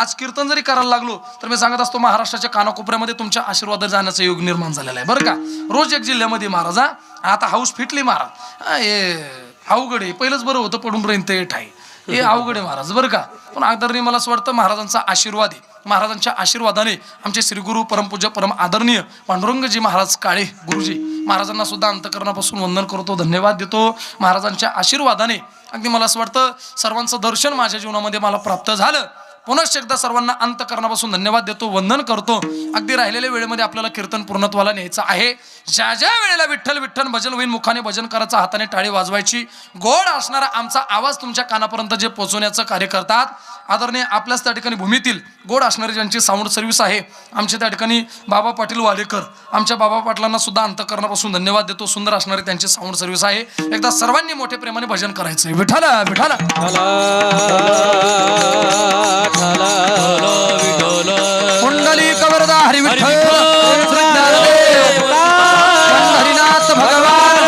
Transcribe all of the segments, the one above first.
आज कीर्तन जरी करायला लागलो तर मी सांगत असतो महाराष्ट्राच्या कानाकोपऱ्यामध्ये तुमच्या आशीर्वाद जाण्याचा योग निर्माण झालेला आहे बरं का. रोज एक जिल्ह्यामध्ये महाराज आता हाऊस फिटली महाराज. हे अवघड आहे, पहिलंच बरं होतं पडून पर्यंत ठाई, हे अवघड आहे महाराज बरं का. पण आदरणीय मला असं वाटतं महाराजांचा आशीर्वाद आहे. महाराजांच्या आशीर्वादाने आमचे श्रीगुरु परमपूज्य परम आदरणीय पांडुरंगजी महाराज काळे गुरुजी महाराजांना सुद्धा अंतःकरणापासून वंदन करतो, धन्यवाद देतो. महाराजांच्या आशीर्वादाने अगदी मला असं वाटतं सर्वांचं दर्शन माझ्या जीवनामध्ये मला प्राप्त झालं. पुनश्च एकदा सर्वांना अंतःकरणापासून धन्यवाद देतो, वंदन करतो. अगदी राहिलेल्या वेळेमध्ये आपल्याला कीर्तन पूर्णत्वाला न्यायचं आहे. ज्या ज्या वेळेला विठ्ठल विठ्ठल भजन होईल मुखाने भजन करायचं, हाताने टाळी वाजवायची, गोड असणारा आमचा आवाज तुमच्या कानापर्यंत जे पोहोचवण्याचं कार्य करतात आदरणीय आपल्याच त्या ठिकाणी भूमीतील गोड असणारी ज्यांची साऊंड सर्व्हिस आहे आमच्या त्या ठिकाणी बाबा पाटील वाडेकर, आमच्या बाबा पाटलांना सुद्धा अंतःकरणापासून धन्यवाद देतो. सुंदर असणारी त्यांची साऊंड सर्व्हिस आहे. एकदा सर्वांनी मोठ्या प्रेमाने भजन करायचंय. विठाला विठाला कुंडली कवरदा हरी विठ्ठल हरिनाथ भगवान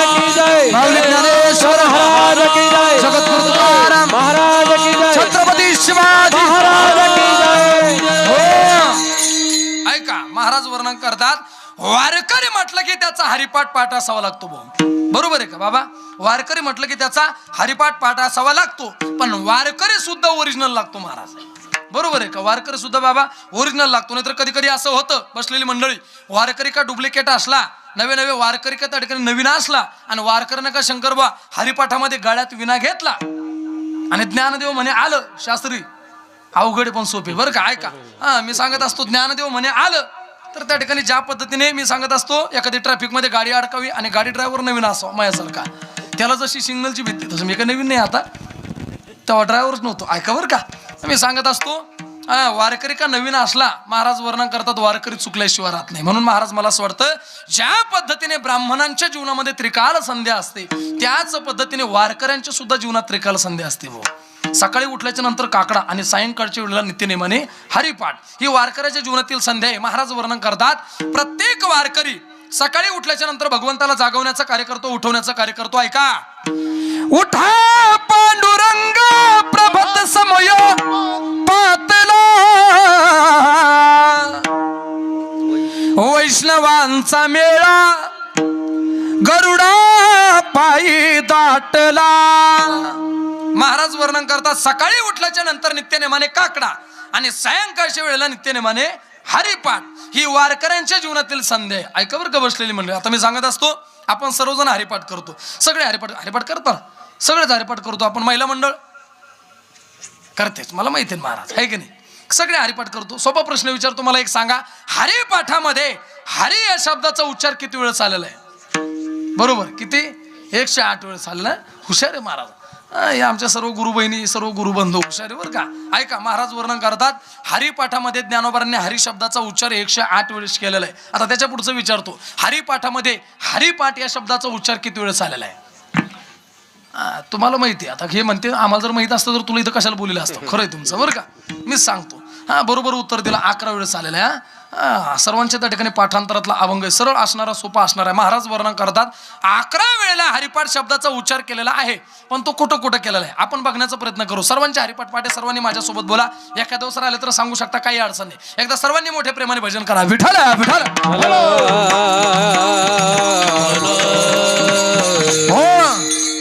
माऊली ज्ञानेश्वर महाराज की जय, जगद्गुरु तुकाराम महाराज की जय, छत्रपती शिवाजी महाराज की जय. हो ऐका महाराज वर्णन करतात वारकरी म्हटलं की त्याचा हरिपाठ पाठ असावा लागतो. बरोबर आहे का बाबा? वारकरी म्हटलं की त्याचा हरिपाठ पाठ असावा लागतो. पण वारकरी सुद्धा ओरिजिनल लागतो महाराज. बरोबर आहे का? वारकरी सुद्धा बाबा ओरिजिनल लागतो. नाहीतर कधी कधी असं होतं बसलेली मंडळी वारकरी का डुप्लिकेट असला, नवे नवे वारकरी का त्या ठिकाणी नवीन असला आणि वारकऱ्यानं का शंकरबा हरिपाठामध्ये गाड्यात विना घेतला आणि ज्ञानदेव म्हणे आलं शास्त्री. अवघड पण सोपे बरं का. ऐका मी सांगत असतो ज्ञानदेव म्हणे आलं तर त्या ठिकाणी ज्या पद्धतीने मी सांगत असतो एखादी ट्रॅफिकमध्ये गाडी अडकावी आणि गाडी ड्रायव्हर नवीन असावा माझ्यासारखा, त्याला जशी सिग्नलची भीती तसं मी काही नवीन नाही आता, तेव्हा ड्रायव्हरच नव्हतो. ऐका बरं का. मी सांगत असतो वारकरी का नवीन असला महाराज वर्णन करतात वारकरी चुकल्याशिवाय राहत नाही. म्हणून महाराज मला असं वाटतं ज्या पद्धतीने ब्राह्मणांच्या जीवनामध्ये त्रिकाल संध्या असते त्याच पद्धतीने वारकऱ्यांच्या सुद्धा जीवनात त्रिकाल संध्या असते. सकाळी उठल्याच्या नंतर काकडा आणि सायंकाळच्या वेळेला नित्यनेमाने हरिपाठ ही वारकऱ्याच्या जीवनातील संध्या आहे. महाराज वर्णन करतात प्रत्येक वारकरी सकाळी उठल्याच्या नंतर भगवंताला जागवण्याचा कार्य करतो, उठवण्याचा कार्य करतो. ऐका उठा पांडुरंग प्रभत समय पातला वैष्णवांचा मेळा गरुडा पायी दाटला. महाराज वर्णन करतात सकाळी उठल्याच्या नंतर नित्यनेमाने काकडा आणि सायंकाळच्या वेळेला नित्यनेमाने हरिपाठ ही वारकऱ्यांच्या जीवनातील संध्या आहे. ऐका बरं का बसलेली मंडळी. आता मी सांगत असतो आपण सर्वजण हरिपाठ करतो, सगळे हरिपाठ करतात, सगळेच हरिपाठ करतो आपण. महिला मंडळ करतेच मला माहिती आहे महाराज आहे की नाही, सगळे हरिपाठ करतो. सोपा प्रश्न विचारतो मला एक सांगा, हरिपाठामध्ये हरी या शब्दाचा उच्चार किती वेळ चाललेला आहे? बरोबर किती? 108 वेळ चालला. हुशार आहे महाराज. या आमच्या सर्व गुरु बहिणी सर्व गुरुबंधू हुशार आहे बरं का. ऐका महाराज वर्णन करतात हरिपाठामध्ये ज्ञानोबांनी हरी शब्दाचा उच्चार 108 वेळेस केलेला आहे. आता त्याच्या पुढचं विचारतो हरिपाठामध्ये हरिपाठ या शब्दाचा उच्चार किती वेळ झालेला आहे? तुम्हाला माहिती आहे. आता हे म्हणते आम्हाला जर माहित असतं तर तुला इथं कशाला बोललेलं असतं. खरं आहे तुमचं बरं का. मीच सांगतो. बरोबर उत्तर दिला. 11 वेळेस आलेला आहे. सर्वांच्या त्या ठिकाणी पाठांतरातला अभंग आहे, सरळ असणारा सोपा असणारा आहे. महाराज वर्णन करतात 11 वेळेला हरिपाठ शब्दाचा उच्चार केलेला आहे. पण तो कुठं कुठं केलेला आहे आपण बघण्याचा प्रयत्न करू. सर्वांचे हरिपाठ पाठ आहे. सर्वांनी माझ्यासोबत बोला. एखाद्या दिवस आले तर सांगू शकता काही अडचण नाही. एकदा सर्वांनी मोठ्या प्रेमाने भजन करा. विठ्ठल विठ्ठल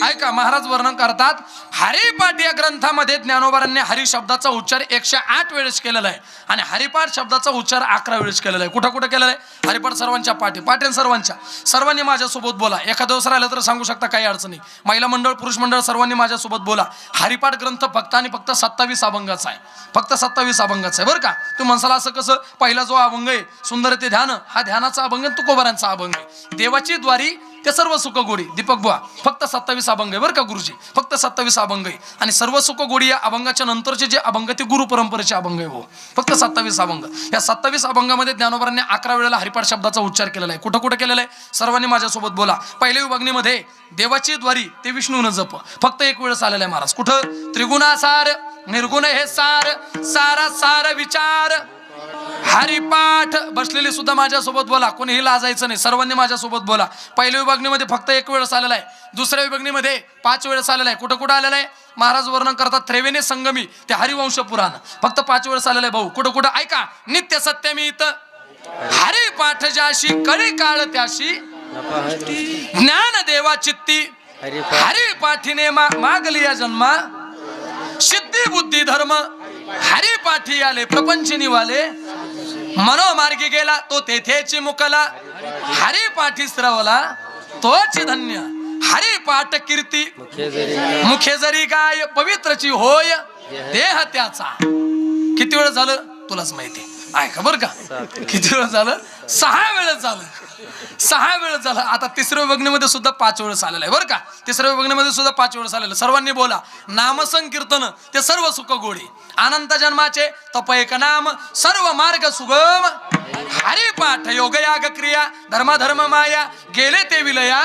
ऐका महाराज वर्णन करतात हरिपाठ या ग्रंथामध्ये ज्ञानोबांनी हरी शब्दाचा उच्चार 108 वेळेस केलेला आहे आणि हरिपाठ शब्दाचा उच्चार 11 वेळेस केलेला आहे. कुठं कुठं केलेला आहे? हरिपाठ सर्वांच्या पाठी पाठ्यान सर्वांनी माझ्यासोबत बोला. एखाद्या दिवस राहिलं तर सांगू शकता काही अडचण नाही. महिला मंडळ पुरुष मंडळ सर्वांनी माझ्यासोबत बोला. हरिपाठ ग्रंथ फक्त आणि फक्त 27 अभंगाचा आहे. फक्त 27 अभंगाचा आहे बरं का. तू म्हणसाला असं कसं? पहिला जो अभंग आहे सुंदर ते ध्यान हा ध्यानाचा अभंग तुकोबारांचा अभंग आहे. देवाची द्वारी ते सर्व सुख गोडी दीपक बुवा फक्त 27 अभंग आहे बरं का गुरुजी. फक्त 27 अभंग आहे आणि सर्व सुख गोडी या अभंगाच्या नंतरचे जे अभंग ते गुरु परंपरेचे अभंग आहे. फक्त 27 अभंग. या 27 अभंगामध्ये ज्ञानोबांनी 11 वेळेला हरिपाठ शब्दाचा उच्चार केलेला आहे. कुठं कुठं केलेला आहे? सर्वांनी माझ्यासोबत बोला. पहिल्या विभागणीमध्ये देवाची द्वारी ते विष्णून जप फक्त 1 वेळेस आलेला आहे महाराज. कुठं? त्रिगुणासार निर्गुण हे सार सारा सार विचार हरिपाठ. बसलेले सुद्धा माझ्यासोबत बोला, कोणीही लाजायचं नाही, सर्वांनी माझ्यासोबत बोला. पहिल्या विभागणीमध्ये फक्त 1 वेळेस आलेला आहे, दुसऱ्या विभागणीमध्ये 5 वेळेस आलेला आहे. कुठं कुठं आलेला आहे? महाराज वर्णन करतात त्रिवेणी संगमी, ते हरिवंश पुराण फक्त 5 वेळेस आलेलं आहे भाऊ. कुठं कुठं ऐका. नित्य सत्यमित हरिपाठ ज्याशी कळी काळ त्याशी ज्ञान देवा चित्ती हरिपाठीने मागली या जन्मा सिद्धी बुद्धी धर्म हरिपाठी आले प्रपंच निवाले मनोमार्गी गेला तो तेथेची मुकला हरिपाठी श्रवला तोच धन्य हरिपाठ कीर्ती मुखे जरी गाय पवित्रची होय देह त्याचा. किती वेळ झालं तुलाच माहिती आहे का बरं का? किती वेळ झालं? 6 वेळेस झालं. 6 वेळेस झालं. आता तिसऱ्या विभागणीमध्ये सुद्धा 5 वेळेस आलेलं आहे बरं का? तिसऱ्या विभागणीमध्ये सुद्धा 5 वेळेस आलेलं. सर्वांनी बोला. नामसंकीर्तन ते सर्व सुख गोडी अनंत जन्माचे तप एक नाम सर्व मार्ग सुगम हरिपाठ योग याग क्रिया धर्म धर्म माया गेले ते विलया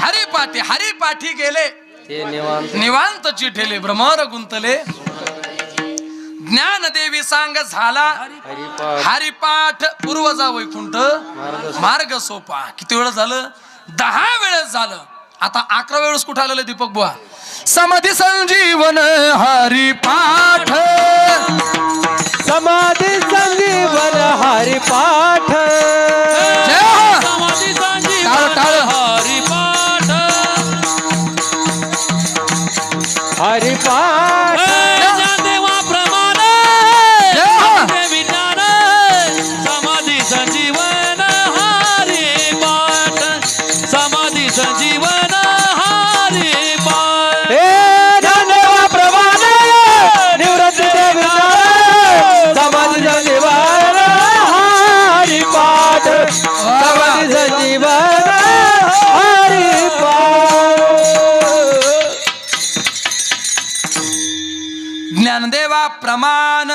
हरिपाठी. हरिपाठी गेले निवांत चिठेले भ्रमर गुंतले ज्ञानदेवी सांग झाला हरिपाठ पूर्वजा वैकुंठ मार्ग सोपा. किती वेळ झालं? 10 वेळेस झालं. आता 11व्या वेळेस कुठं आलेलं दीपक बुवा? समाधी संजीवन हरिपाठ समाधी संजीवन हरिपाठ समाधी संजीवन हरिपाठ हरिपाठ ज्ञानदेवा प्रमाण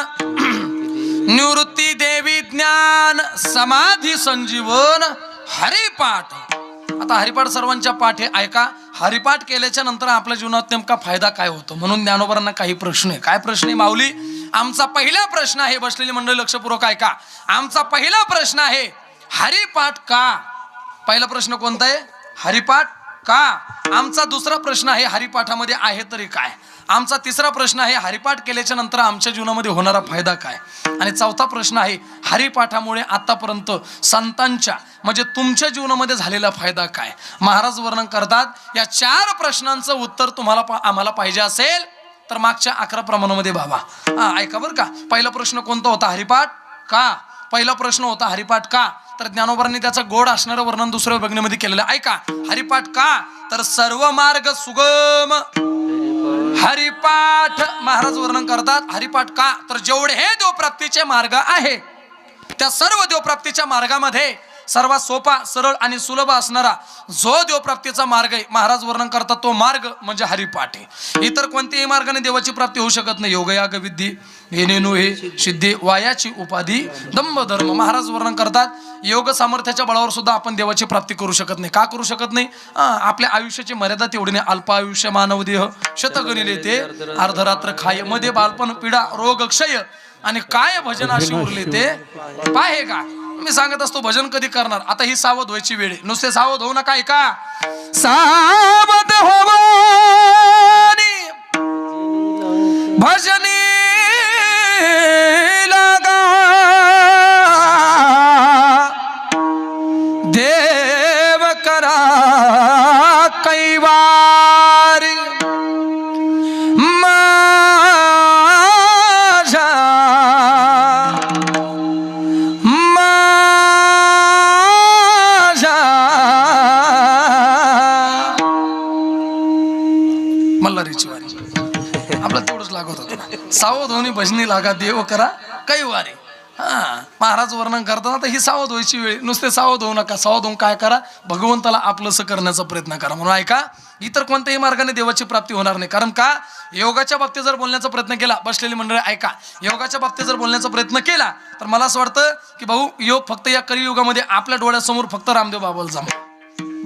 निवृत्ती देवी ज्ञान समाधी संजीवन हरिपाठ. आता हरिपाठ सर्वांच्या पाठ आहे ऐका. हरिपाठ केल्याच्या नंतर आपल्या जीवनात नेमका फायदा काय होतो? म्हणून ज्ञानोबांना काही प्रश्न आहे. काय प्रश्न आहे माऊली? आमचा पहिला प्रश्न आहे, बसलेली मंडळी लक्षपूर्वक ऐका. आमचा पहिला प्रश्न आहे हरिपाठ का? पहिला प्रश्न कोणता आहे? हरिपाठ का? आमचा दुसरा प्रश्न आहे हरिपाठामध्ये आहे तरी काय? आमचा तिसरा प्रश्न आहे हरिपाठ केल्याच्या नंतर आमच्या जीवनामध्ये होणारा फायदा काय? आणि चौथा प्रश्न आहे हरिपाठामुळे आतापर्यंत संतांच्या म्हणजे तुमच्या जीवनामध्ये झालेला फायदा काय? महाराज वर्णन करतात या 4 प्रश्नांचं उत्तर तुम्हाला आम्हाला पाहिजे असेल तर मागच्या 11 प्रमाणामध्ये भावा ऐका बरं का. पहिला प्रश्न कोणता होता? हरिपाठ का? पहिला प्रश्न होता हरिपाठ का? तर ज्ञानोबांनी त्याचं गोड असणारं वर्णन दुसऱ्या विभागणीमध्ये केलेलं ऐका. हरिपाठ का? तर सर्व मार्ग सुगम हरिपाठ. महाराज वर्णन करतात हरिपाठ का? तर जेवढे हे देवप्राप्तीचे मार्ग आहे त्या सर्व देवप्राप्तीच्या मार्गामध्ये सर्वात सोपा सरळ आणि सुलभ असणारा जो देवप्राप्तीचा मार्ग आहे महाराज वर्णन करतात तो मार्ग म्हणजे हरिपाठ आहे. इतर कोणत्याही मार्गाने देवाची प्राप्ती होऊ शकत नाही. योगयाग विद्धी हेनेनु हे सिद्धी वायाची उपाधी दंभ धर्म. महाराज वर्णन करतात योग सामर्थ्याच्या बळावर सुद्धा आपण देवाची प्राप्ती करू शकत नाही. का करू शकत नाही? आपल्या आयुष्याची मर्यादा तेवढी नाही. अल्प आयुष्य मानव देह शतगणिले ते अर्धरात्र खाय मध्ये बालपण पीडा रोग क्षय आणि काय भजन अशी उरले ते पाहे का? मी सांगत असतो भजन कधी करणार. आता ही सावध व्हायची वेळ आहे. नुसते सावध होऊ नका ऐका. सावध होवानी भजनी लागा देव करा कैवारी आपला तेवढंच लागत होतं. सावध होणी भजनी लागा देव करा कैवारी. महाराज वर्णन करतात आता ही सावध व्हायची वेळ. नुसते सावध होऊ नका. सावध होऊन काय करा? भगवंताला आपलंसं करण्याचा प्रयत्न करा. म्हणून ऐका इतर कोणत्याही मार्गाने देवाची प्राप्ती होणार नाही. कारण का? योगाच्या बाबतीत जर बोलण्याचा प्रयत्न केला बसलेली मंडळी ऐका. योगाच्या बाबतीत जर बोलण्याचा प्रयत्न केला तर मला असं वाटतं की भाऊ योग फक्त या कलियुगामध्ये आपल्या डोळ्यासमोर फक्त रामदेव बाबाला जमा.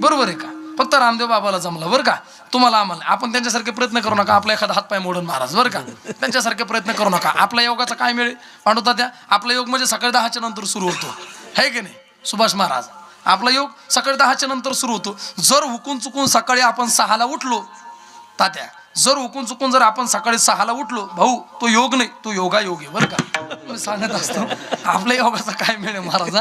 बरोबर आहे का? फक्त रामदेव बाबाला जमलं बरं का, तुम्हाला आम्हाला. आपण त्यांच्यासारखे प्रयत्न करू नका, आपला एखादा हातपाय मोडून महाराज बरं का. त्यांच्यासारखे प्रयत्न करू नका. आपला योगाचा काय मिळेल पांडुता त्या. आपला योग म्हणजे सकाळी 10च्या नंतर सुरू होतो, है की नाही सुभाष महाराज. आपला योग सकाळी 10च्या नंतर सुरू होतो. जर हुकून चुकून सकाळी आपण 6ला उठलो तात्या, जर हुकून चुकून जर आपण सकाळी 6ला उठलो भाऊ, तो योग नाही, तो योगा योग आहे बरं का. मी सांगत असतो आपल्या योगाचा काय मिळेल महाराज.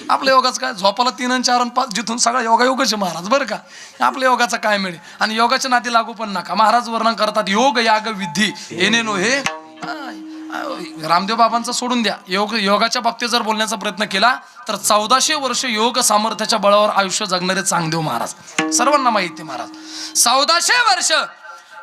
आपल्या योगाचं काय, झोपाला 3 आणि 4 आणि 5 जिथून सगळा योगा योगाचे महाराज बरं का. आपल्या योगाचा काय मिळेल. आणि योगाच्या नादी लागू पण नका. महाराज वर्णन करतात योग याग विधी येणे नो हे. रामदेव बाबांचा सोडून द्या. योगाच्या बाबतीत जर बोलण्याचा प्रयत्न केला तर 1400 वर्ष योग सामर्थ्याच्या बळावर आयुष्य जगणारे चांगदेव महाराज, सर्वांना माहिती महाराज. 1400 वर्ष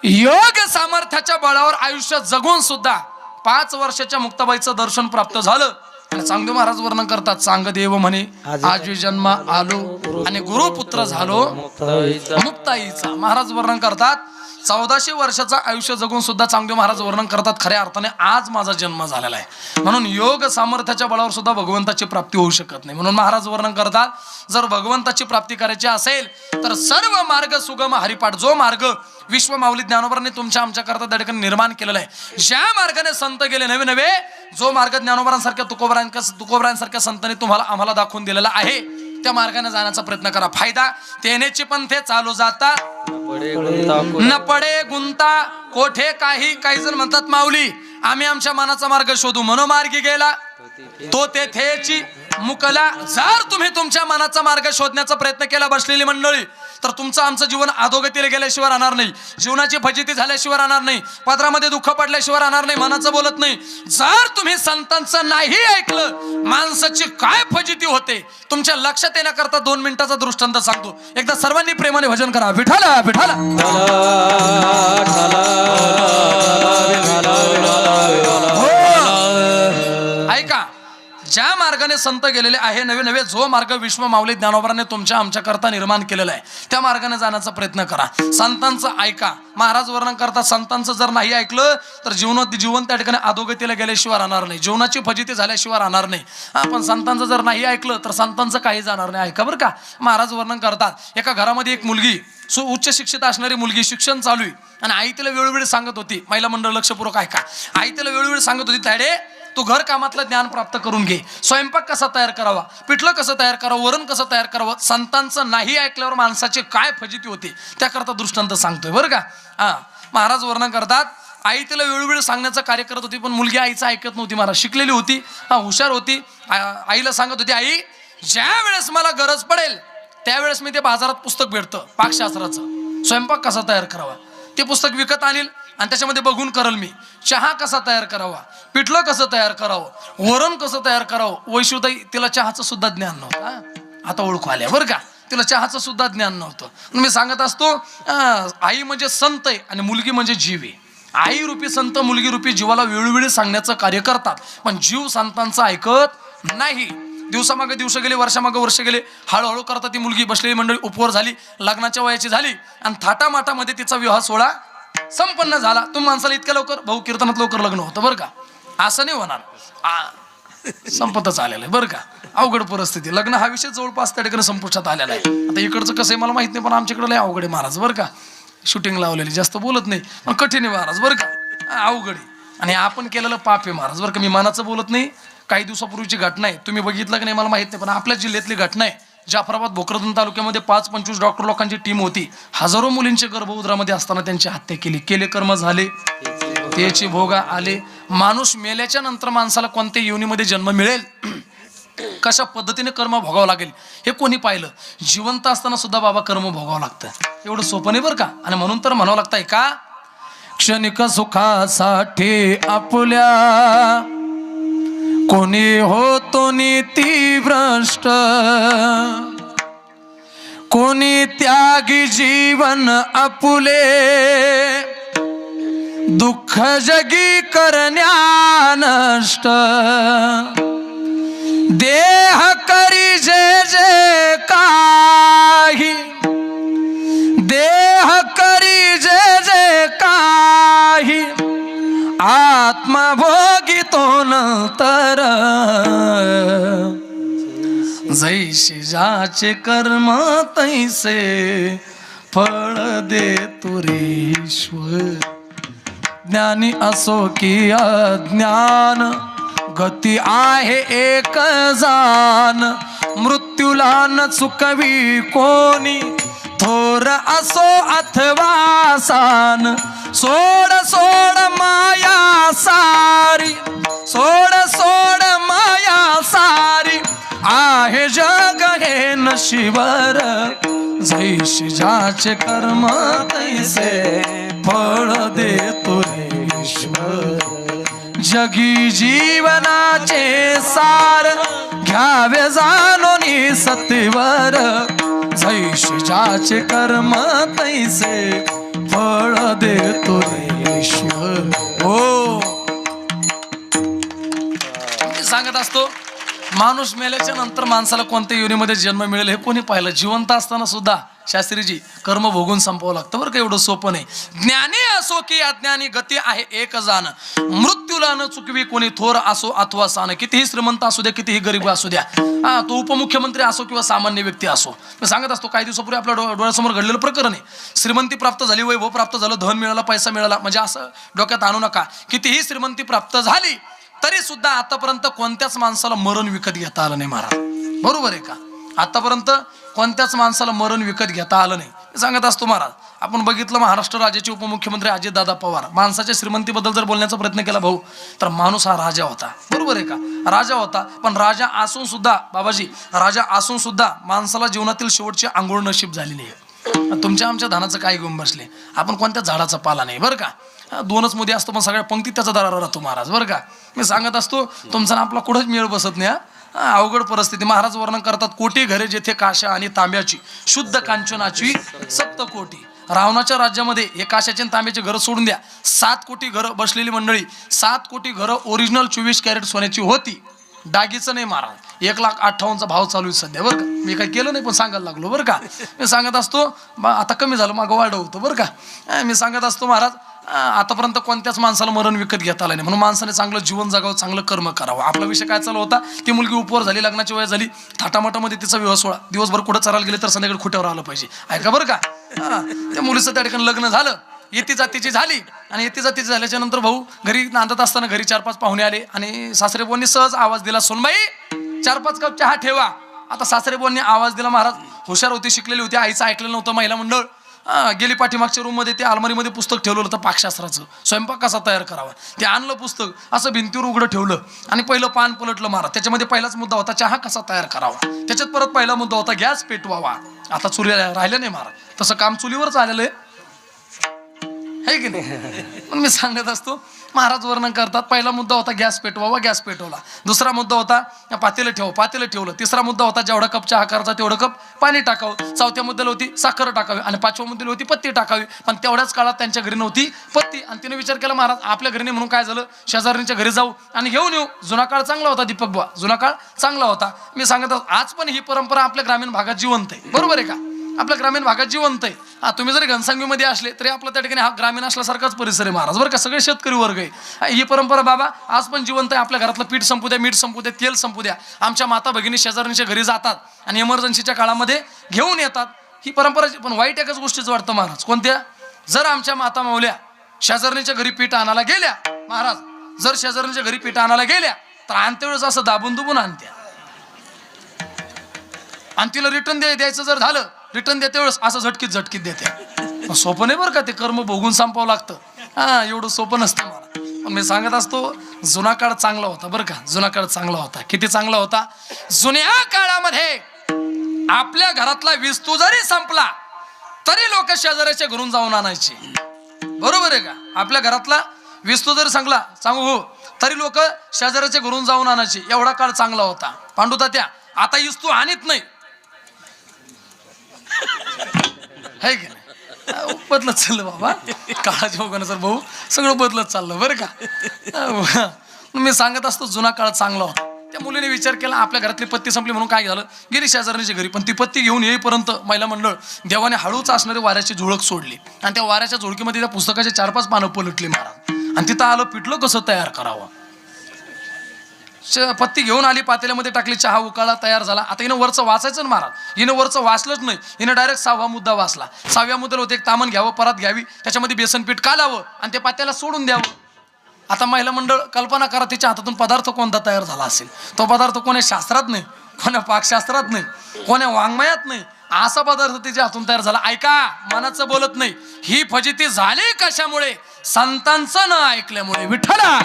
योग सामर्थ्याच्या बळावर आयुष्य जगून सुद्धा 5 वर्षाच्या मुक्ताबाईचं दर्शन प्राप्त झालं. आणि चांगदेव महाराज वर्णन करतात, चांगदेव म्हणे आजी जन्म आलो आणि गुरुपुत्र झालो मुक्ताईचा. महाराज वर्णन करतात 1400 वर्षाचं आयुष्य जगून सुद्धा चांगदेव महाराज वर्णन करतात खऱ्या अर्थाने आज माझा जन्म झालेला आहे. म्हणून योग सामर्थ्याच्या बळावर सुद्धा भगवंताची प्राप्ती होऊ शकत नाही. म्हणून महाराज वर्णन करतात जर भगवंताची प्राप्ती करायची असेल तर सर्व मार्ग सुगम हरिपाठ, जो मार्ग विश्व माऊली ज्ञानोबांनी तुमच्या आमच्या करता त्या ठिकाणी निर्माण केलेला आहे, ज्या मार्गाने संत गेले नवे नवे, जो मार्ग ज्ञानोबांसारख्या तुकोबरांसारख्या संतांनी तुम्हाला आम्हाला दाखवून दिलेला आहे, त्या मार्गाने जाण्याचा प्रयत्न करा. फायदा तेनेची पंथे चालू जाता न पडे गुंता कोठे काही. काही जण म्हणतात माऊली आम्ही आमच्या मनाचा मार्ग शोधू, मनोमार्गी गेला तो तेथेची मुकला. जर तुम्ही तुमच्या मनाचा मार्ग शोधण्याचा प्रयत्न केला बसलेली मंडळी, तर तुमचं आमचं जीवन अधोगतीला गेल्याशिवाय राहणार नाही, जीवनाची फजिती झाल्याशिवाय राहणार नाही, पदरामध्ये दुःख पडल्याशिवाय राहणार नाही, मनाचं बोलत नाही. जर तुम्ही संतांचं नाही ऐकलं माणसाची काय फजिती होते तुमच्या लक्षात येण्याकरता 2 मिनिटाचा दृष्टांत सांगतो. एकदा सर्वांनी प्रेमाने भजन करा. विठाला विठाला ऐका, ज्या मार्गाने संत गेलेले आहे नवे नवे, जो मार्ग विश्व माऊली ज्ञानोबांनी तुमच्या आमच्या करता निर्माण केलेला आहे, त्या मार्गाने जाण्याचा प्रयत्न करा. संतांचं ऐका. महाराज वर्णन करतात संतांचं जर नाही ऐकलं तर जीवन त्या ठिकाणी अधोगतीला गेल्याशिवाय राहणार नाही, जीवनाची फजिती झाल्याशिवाय राहणार नाही. पण संतांचं जर नाही ऐकलं तर संतांचं काही जाणार नाही. ऐका बरं का. महाराज वर्णन करतात एका घरामध्ये एक मुलगी, उच्च शिक्षित असणारी मुलगी, शिक्षण चालू आहे आणि आई तिला वेळोवेळी सांगत होती, महिला मंडळ लक्षपूर्वक ऐका, आई तिला वेळोवेळी सांगत होती ताडे तू घर कामातलं ज्ञान प्राप्त करून घे, स्वयंपाक कसा तयार करावा, पिठलं कसं तयार करावं, वरण कसं तयार करावं. संतांचं नाही ऐकल्यावर माणसाची काय फजिती होते त्याकरता दृष्टांत सांगतोय बरं का. महाराज वर्णन करतात आई तिला वेळोवेळी सांगण्याचं कार्य करत होती, पण मुलगी आईचं ऐकत नव्हती. महाराज शिकलेली होती, हुशार होती. आईला सांगत होती आई ज्या वेळेस मला गरज पडेल त्यावेळेस मी ते बाजारात पुस्तक भेटतं पाकशास्त्राचं, स्वयंपाक कसा तयार करावा ते पुस्तक विकत आणील आणि त्याच्यामध्ये बघून करल मी. चहा कसा तयार करावा, पिठलं कसं तयार करावं, वरण कसं तयार करावं. वैशुताई तिला चहाचं सुद्धा ज्ञान नव्हतं. आता ओळखू आल्या बरं का. तिला चहाचं सुद्धा ज्ञान नव्हतं. मी सांगत असतो आई म्हणजे संत आहे आणि मुलगी म्हणजे जीव आहे. आई रूपी संत मुलगी रूपी जीवाला वेळोवेळी सांगण्याचं कार्य करतात, पण जीव संतांचं ऐकत नाही. दिवसामागे दिवस गेले, वर्षामागे वर्ष गेले, हळूहळू करता ती मुलगी बसलेली मंडळी उपवर झाली, लग्नाच्या वयाची झाली आणि थाटामाटामध्ये तिचा विवाह सोहळा संपन्न झाला. तुम्ही माणसाला इतक्या लवकर, भाऊ कीर्तनात लवकर लग्न होतं बरं का, असं नाही होणार. संपतच आलेलं आहे बरं का. अवघड परिस्थिती, लग्न हा विषय जवळपास त्या ठिकाणी संपुष्टात आलेला आहे. आता इकडचं कसं आहे मला माहित नाही, पण आमच्याकडे लय अवघड आहे महाराज बरं का. शूटिंग लावलेली, जास्त बोलत नाही पण कठीण आहे महाराज बरं का, अवघड आहे. आणि आपण केलेलं पाप आहे महाराज बरं का. मी मनाचं बोलत नाही. काही दिवसापूर्वीची घटना आहे, तुम्ही बघितलं की नाही मला माहित नाही, पण आपल्या जिल्ह्यातली घटना आहे. जाफराबाद भोकरदन तालुक्यामध्ये 5-25 डॉक्टर लोकांची टीम होती. हजारो मुलींचे गर्भउदरामध्ये असताना त्यांची हत्या केली. केले कर्म झाले त्याची भोगा आले. माणूस मेल्याच्या नंतर माणसाला कोणत्या योनीमध्ये जन्म मिळेल, कशा पद्धतीने कर्म भोगावं लागेल हे कोणी पाहिलं. जिवंत असताना सुद्धा बाबा कर्म भोगावं लागतं. एवढं सोपं नाही बरं का. आणि म्हणून तर म्हणावं लागतंय का क्षणिक सुखासाठी आपल्या कोणी होतो नीतिभ्रष्ट, कोणी त्यागी जीवन आपुले दुःख जगी करण्या नष्ट. देह करी जे जे काही, देह करी जे जे काही आत्मा भोगितो नंतर. जैसे जाचे कर्म तैसे फळ दे तुरेश्वर. ज्ञानी असो की अज्ञान गती आहे एक जान. मृत्यूला न चुकवी कोणी थोर असो अथवा सान. सोड सोड माया सारी, सोड सोड माया सारी, आहे जग हे नशिवर. जैशी ज्याचे कर्म तैसे फळ देतो ईश्वर. जगी जीवनाचे सार घ्यावे जाणून सत्वर. जैशी ज्याचे कर्म तैसे फळ देतो ईश्वर. हो, मी सांगत असतो माणूस मेल्याच्या नंतर माणसाला कोणत्या योनीमध्ये जन्म मिळेल हे कोणी पाहिलं. जिवंत असताना सुद्धा शास्त्रीजी कर्म भोगून संपवावं लागतं बरं का. एवढं सोपं नाही. ज्ञानी असो की अज्ञानी गती आहे एक जाण. मृत्यूला न चुकवी कोणी थोर असो अथवा सान. कितीही श्रीमंत असू द्या, कितीही गरीब असू द्या, तो उपमुख्यमंत्री असो किंवा सामान्य व्यक्ती असो. मी सांगत असतो काही दिवसापूर्वी आपल्या डोळ्यासमोर घडलेलं प्रकरण आहे. श्रीमंती प्राप्त झाली, वैभव प्राप्त झालं, धन मिळाला, पैसा मिळाला, म्हणजे असं डोक्यात आणू नका. कितीही श्रीमंती प्राप्त झाली तरी सुद्धा आतापर्यंत कोणत्याच माणसाला मरण विकत घेता आलं नाही महाराज. बरोबर आहे का. आतापर्यंत कोणत्याच माणसाला मरण विकत घेता आलं नाही. सांगत असतो महाराज, आपण बघितलं महाराष्ट्र राज्याचे उपमुख्यमंत्री अजितदादा पवार, माणसाच्या श्रीमंतीबद्दल जर बोलण्याचा प्रयत्न केला भाऊ, तर माणूस हा राजा होता. बरोबर आहे का. राजा होता, पण राजा असून सुद्धा बाबाजी, राजा असून सुद्धा माणसाला जीवनातील शेवटची आंघोळ नशीब झाली नाही. तुमच्या आमच्या धनाचं काय घेऊन बसले आपण. कोणत्या झाडाचा पाला नाही बरं का. दोनच मुद्दे असतो पण सगळ्या पंक्तीत त्याचा दरारा राहतो महाराज बरं का. मी सांगत असतो तुमचा ना आपला कुठंच मेळ बसत नाही. अवघड परिस्थिती. महाराज वर्णन करतात, कोटी घरे जेथे काशा आणि तांब्याची, शुद्ध कांचनाची सप्त कोटी. रावणाच्या राज्यामध्ये हे काशाचे आणि तांब्याचे घरं सोडून द्या, 7 कोटी घरं बसलेली मंडळी. 7 कोटी घरं ओरिजिनल 24 कॅरेट सोन्याची होती. डागीचं नाही महाराज. 1,58,000चा भाव चालू आहे सध्या बरं का. मी काही केलं नाही पण सांगायला लागलो बरं का. मी सांगत असतो आता कमी झालं, मागं वाढ होतं बरं का. मी सांगत असतो महाराज, आतापर्यंत कोणत्याच माणसाला मरण विकत घेता आलं नाही. म्हणून माणसाने चांगलं जीवन जगावं, चांगलं कर्म करावं. आपला विषय काय चालू होता, ती मुलगी उपवर झाली, लग्नाची वय झाली, थाटामाटामध्ये तिचा विवाह सोहळा, दिवसभर कुठं चरायला गेले तर संध्याकाळी खोट्यावर आलं पाहिजे. ऐका बरं का. त्या मुलीचं त्या ठिकाणी लग्न झालं, येती जातीची झाली, आणि येती जातीची झाल्याच्या नंतर भाऊ घरी नांदत असताना घरी 4-5 पाहुणे आले आणि सासरेबुवांनी सहज आवाज दिला, सोनबाई 4-5 कप चहा ठेवा. आता सासरेबुवांनी आवाज दिला, महाराज हुशार होती, शिकलेली होती, आईचं ऐकलेलं नव्हतं. महिला मंडळ गेली पाठीमागच्या रूममध्ये, ते अलमारीमध्ये पुस्तक ठेवलं होतं पाकशास्त्राचं, स्वयंपाक कसा तयार करावा. ते आणलं पुस्तक, असं भिंतीवर उघडं ठेवलं आणि पहिलं पान पलटलं महाराज. त्याच्यामध्ये पहिलाच मुद्दा होता चहा कसा तयार करावा. त्याच्यात परत पहिला मुद्दा होता गॅस पेटवावा. आता चुली राहिलं नाही महाराज, तसं काम चुलीवरच आलेलं आहे की नाही. पण मी सांगत असतो महाराज वर्णन करतात, पहिला मुद्दा होता गॅस पेटवावा, गॅस पेटवला. दुसरा मुद्दा होता पातेलं ठेवा, पातेलं ठेवलं. तिसरा मुद्दा होता जेवढा कप चहा करायचा तेवढं कप पाणी टाकावं. चौथ्या मुद्द्याला होती साखर टाकावी आणि 5व्या मुद्द्याला होती पत्ती टाकावी. पण तेवढ्याच काळात त्यांच्या घरी नव्हती पत्ती. आणि तिने विचार केला, महाराज आपल्या घरी नाही म्हणून काय झालं, शेजाऱ्यांच्या घरी जाऊ आणि घेऊन येऊ. जुना काळ चांगला होता दीपक बुवा, जुना काळ चांगला होता. मी सांगत आज पण ही परंपरा आपल्या ग्रामीण भागात जिवंत आहे. बरोबर आहे का. आपल्या ग्रामीण भागात जिवंत आहे. तुम्ही जरी घनसांगवीमध्ये असले तरी आपला त्या ठिकाणी हा ग्रामीण असल्यासारखाच परिसर आहे महाराज बरं का. सगळे शेतकरी वर्ग आहे. ही परंपरा बाबा आज पण जिवंत आहे. आपल्या घरातलं पीठ संपू द्या, मीठ संपू द्या, तेल संपू द्या, आमच्या माता भगिनी शेजाऱ्यांच्या घरी जातात आणि इमर्जन्सीच्या काळामध्ये घेऊन येतात. ही परंपरा. पण वाईट एकाच गोष्टीचं वाटतं महाराज, कोणत्या, जर आमच्या माता मावल्या शेजारणीच्या घरी पीठ आणायला गेल्या महाराज, जर शेजारणीच्या घरी पीठ आणायला गेल्या तर आणत्या वेळेस असं दाबून दुबून आणत्या आणि तिला रिटर्न द्यायचं जर झालं, रिटर्न देते वेळेस असं झटकीत देते. सोपं नाही बरं का, ते कर्म भोगून संपावं लागतं. एवढं सोपं नसतं मला. पण मी सांगत असतो जुना काळ चांगला होता बरं का. जुना काळ चांगला होता. किती चांगला होता. जुन्या काळामध्ये आपल्या घरातला विस्तू जरी संपला तरी लोक शेजाऱ्याच्या घरून जाऊन आणायचे. बरोबर आहे का. आपल्या घरातला विस्तू जरी संपला, सांगू हो, तरी लोक शेजाऱ्याच्या घरून जाऊन आणायचे. एवढा काळ चांगला होता. पांडुतात्या आता विस्तू आणत नाही है की नाही. बदलत चाललं बाबा काळाच्या ओघानुसार भाऊ, सगळं बदलत चाललं बरं का. मी सांगत असतो जुना काळ चांगला होता. त्या मुलीने विचार केला, आपल्या घरातली पत्ती संपली म्हणून काय झालं, गेली शेजारणीच्या घरी. पण ती पत्ती घेऊन येईपर्यंत महिला मंडळ देवाने हळूच असणारी वाऱ्याची झुळक सोडली आणि त्या वाऱ्याच्या झुळकीमध्ये त्या पुस्तकाचे 4-5 पानं पलटली महाराज. आणि तिथं आलं पिठलं कसं तयार करावं. पत्ती घेऊन आली, पातेल्यामध्ये टाकली, चहा उकाळा तयार झाला. आता हिनं वरचं वाचायचं ना महाराज, हिनं वरचं वाचलंच नाही, हिनं डायरेक्ट 6वा मुद्दा वाचला. 6व्या मुद्द्याला होते एक तामण घ्यावं, परात घ्यावी, त्याच्यामध्ये बेसन पीठ कालावं आणि ते पात्याला सोडून द्यावं. आता महिला मंडळ कल्पना करा, तिच्या हातातून पदार्थ कोणता तयार झाला असेल. तो पदार्थ कोण्या शास्त्रात नाही, कोण्या पाकशास्त्रात नाही, कोण्या वाङ्मयात नाही, असा पदार्थ तिच्या हातून तयार झाला. ऐका, मनाचं बोलत नाही. ही फजिती झाली कशामुळे? संतांचं न ऐकल्यामुळे. विठ्ठला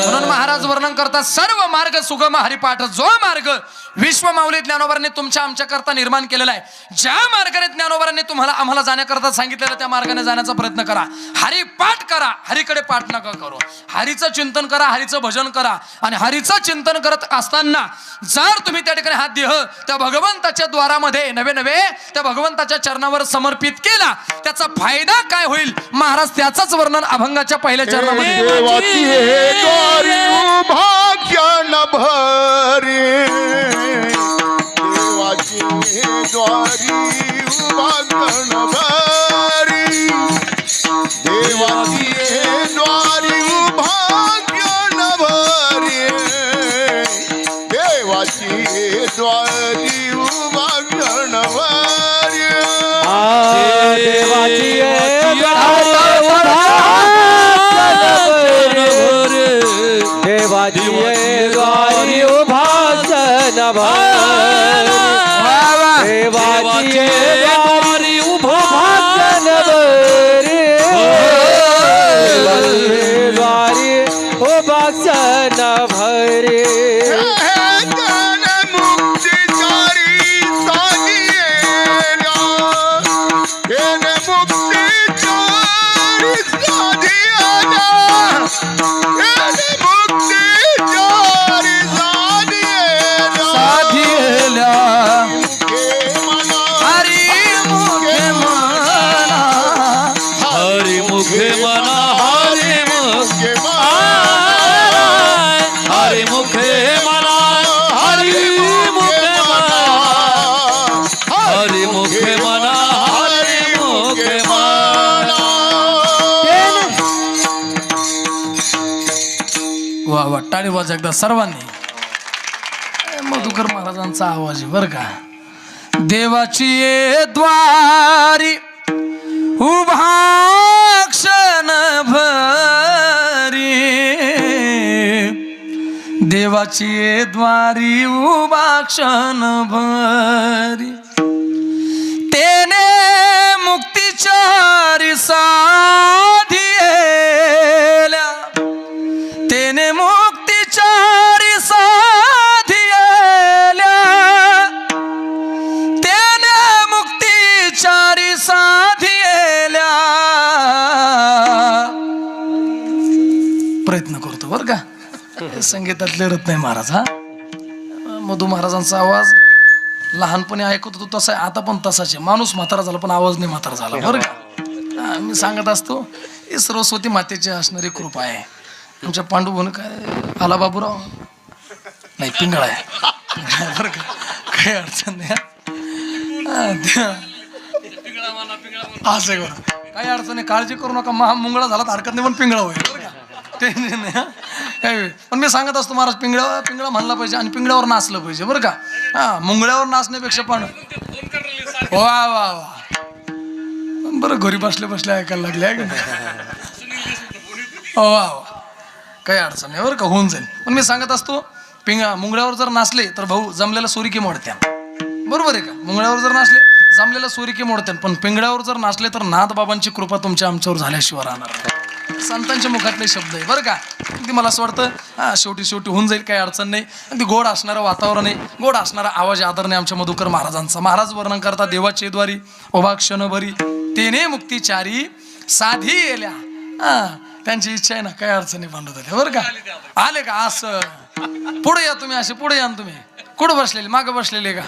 म्हणून महाराज वर्णन करतात, सर्व मार्ग सुगम हरिपाठ, जो मार्ग विश्व माऊली ज्ञानोबांनी तुमच्या आमच्या करता निर्माण केलेला आहे, ज्या मार्गाने ज्ञानोबांनी तुम्हाला आम्हाला जाण्याकरता सांगितलेलं, त्या मार्गाने जाण्याचा प्रयत्न करा. हरिपाठ करा, हरीकडे पाठ नका करू. हरीचं चिंतन करा, हरीचं भजन करा. आणि हरीचं चिंतन करत असताना जर तुम्ही त्या ठिकाणी हात देह त्या भगवंताच्या द्वारामध्ये नवे त्या भगवंताच्या चरणावर समर्पित केला, त्याचा फायदा काय होईल महाराज त्याचंच वर्णन अभंगाच्या पहिल्या चरणामध्ये. देवाची द्वारी उभा गणभारी, देवाची द्वारी उभा गणभारी, देवाची द्वारी उभा गणभारी, देवाची द्वारी उभा देवाची द्वारी उभा द्वारी उभा भरे मुक्तिचारी साधिएला, मुक्तिचारी साधिएला, मुक्तिचारी साधिएला, हरी मुखे मना, हरी मुखे मना, हरी मुखे हरी मुखे मना, हरी मुखे मना, हरी मुखे मना, हरी मुखे मना. वा वा, टाळी वाज एकदा सर्वांनी. मधुकर महाराजांचा आवाज आहे बरं का. देवाची ये द्वारी उभा क्षण भरी, देवाची ये द्वारी उभा क्षण भरी, तेने मुक्तिचारी साधिएला, तेने मुक्तिचारी साधिएला, तेने मुक्तिचारी साधिएला. प्रयत्न करतो बरं का. संगीतातले रत्न महाराज. हा मधु महाराजांचा आवाज लहानपणी ऐकत होतो तसा आहे, आता पण तसाच आहे. माणूस म्हातारा झाला पण आवाज नाही म्हातारा झाला बरं का. मी सांगत असतो, ही सरस्वती मातेची असणारी कृपा आहे. आमच्या पांडुभाऊन काय आला बाबूराव नाही, पिंगळा आहे बरं का, काही अडचण नाही. असं बरं, काही अडचण नाही, काळजी करू नका. मुंगळा झाला तर हरकत नाही, पण पिंगळा होईल बरं का, टेन्शन नाही. काही पण मी सांगत असतो महाराज, पिंगळा म्हणला पाहिजे आणि पिंगळ्यावर नाचलं पाहिजे बरं का. हा, मुंगळ्यावर नाचण्यापेक्षा पण वा वा वा, बरं घरी बसल्या ऐकायला लागले आहे का. वा वा, काही अडचण नाही बरं का, होऊन जाईल. पण मी सांगत असतो, मुंगळ्यावर जर नाचले तर भाऊ जमलेला सोरिकी मोडत्या, बरोबर आहे का. मुंगळ्यावर जर नाचले जमलेला सोरिकी मोडत्या, पण पिंगळ्यावर जर नाचले तर नाथ बाबांची कृपा तुमच्या आमच्यावर झाल्याशिवाय राहणार. संतांच्या मुखातले शब्द आहे बरं का. अगदी मला असं वाटतं शेवटी होऊन जाईल, काही अडचण नाही. अगदी गोड असणारं वातावरण आहे, गोड असणारा आवाज आदरणे आमच्या मधुकर महाराजांचा. महाराज वर्णन करता, देवाचे द्वारी उभा क्षण भरी, तेने मुक्तिचारी साधिएला. त्यांची इच्छा आहे ना, काही अडचणी भांडत होत्या बरं का. आले का असं पुढे या तुम्ही, असे पुढे या ना तुम्ही. कुठं बसलेले, मागं बसलेले का.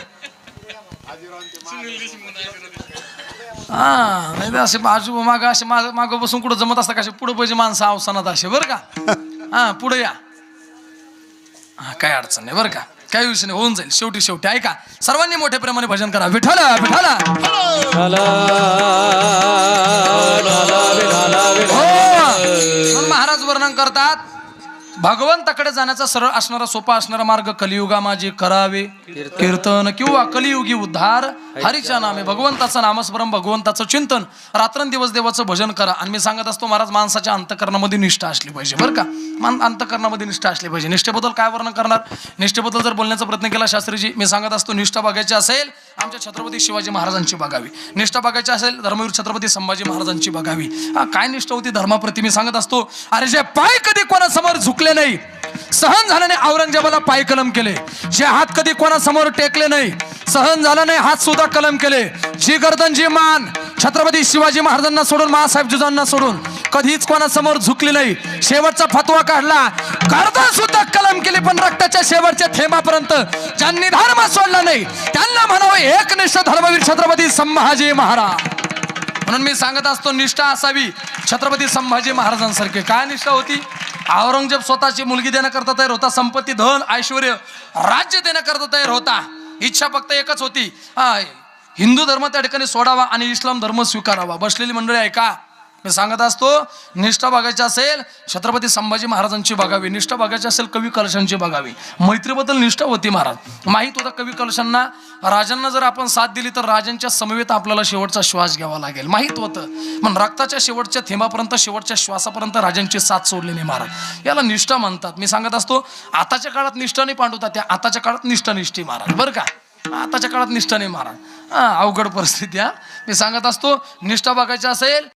हा नाही तर असे बाजू मागं असे मागं बसून कुठं जमत असतात, कसे पुढे पाहिजे माणसं अवसानात असे बरं का. हा पुढे या. हा काही अडचण नाही बरं का, काही विषय नाही, होऊन जाईल. शेवटी ऐका, सर्वांनी मोठ्या प्रेमाने भजन करा. विठ्ठला विठ्ठला विठ्ठला विठ्ठला विठ्ठला महाराज वर्णन करतात भगवंताकडे जाण्याचा सरळ असणारा सोपा असणारा मार्ग कलियुगा माझे करावे कीर्तन किंवा कलियुगी उद्धार हरीच्या नामे भगवंताचं नामस्मरण भगवंताचं चिंतन रात्रंदिवस देवाचं भजन करा. आणि मी सांगत असतो महाराज माणसाच्या अंतकरणामध्ये निष्ठा असली पाहिजे बरं का. अंतकरणामध्ये निष्ठा असली पाहिजे. निष्ठेबद्दल काय वर्णन करणार, निष्ठेबद्दल जर बोलण्याचा प्रयत्न केला शास्त्रीजी, मी सांगत असतो निष्ठा बघायची असेल आमच्या छत्रपती शिवाजी महाराजांची बघावी, निष्ठा बघायची असेल धर्मवीर छत्रपती संभाजी महाराजांची बघावी. काय निष्ठा होती धर्माप्रती मी सांगत असतो. अरे जे पाय कधी कोणासमोर झुकले नाही, सहन झालं नाही औरंगजेबाला पाय कलम केले, जे हात कधी कोणासमोर टेकले नाही, सहन झालं नाही हात सुद्धा कलम केले, जी गर्दन जी मान छत्रपती शिवाजी महाराजांना सोडून मासाहेब जिजाऊंना सोडून कधीच कोणासमोर झुकली नाही. शेवटचा फतवा काढला, गर्दन सुद्धा कलम केली, पण रक्ताच्या शेवटच्या थेंबापर्यंत ज्यांनी धर्म सोडला नाही त्यांना म्हणावं एकनिष्ठ धर्मवीर छत्रपती संभाजी महाराज. म्हणून मी सांगत असतो निष्ठा असावी छत्रपती संभाजी महाराजांसारखे. काय निष्ठा होती, औरंगजेब स्वतःची मुलगी देण्याकरता तयार होता, संपत्ती धन ऐश्वर राज्य देण्याकरता तयार होता. इच्छा फक्त एकच होती, हिंदू धर्म त्या ठिकाणी सोडावा आणि इस्लाम धर्म स्वीकारावा. बसलेली मंडळी ऐका, मी सांगत असतो निष्ठा बघायची असेल छत्रपती संभाजी महाराजांची बघावी, निष्ठा बघायची असेल कवी कलशांची बघावी. मैत्रीबद्दल निष्ठा होती महाराज. माहीत होता कवी कलशांना राजांना जर आपण साथ दिली तर राजांच्या समवेत आपल्याला शेवटचा श्वास घ्यावा लागेल, माहीत होतं. पण रक्ताच्या शेवटच्या थेंबापर्यंत शेवटच्या श्वासापर्यंत राजांची साथ सोडली नाही महाराज. याला निष्ठा म्हणतात. मी सांगत असतो आताच्या काळात निष्ठा नाही पांडवतात, त्या आताच्या काळात निष्ठा निष्ठी महाराज बरं का. आताच्या काळात निष्ठा नाही महाराज, अवघड परिस्थिती. मी सांगत असतो निष्ठा बघायची असेल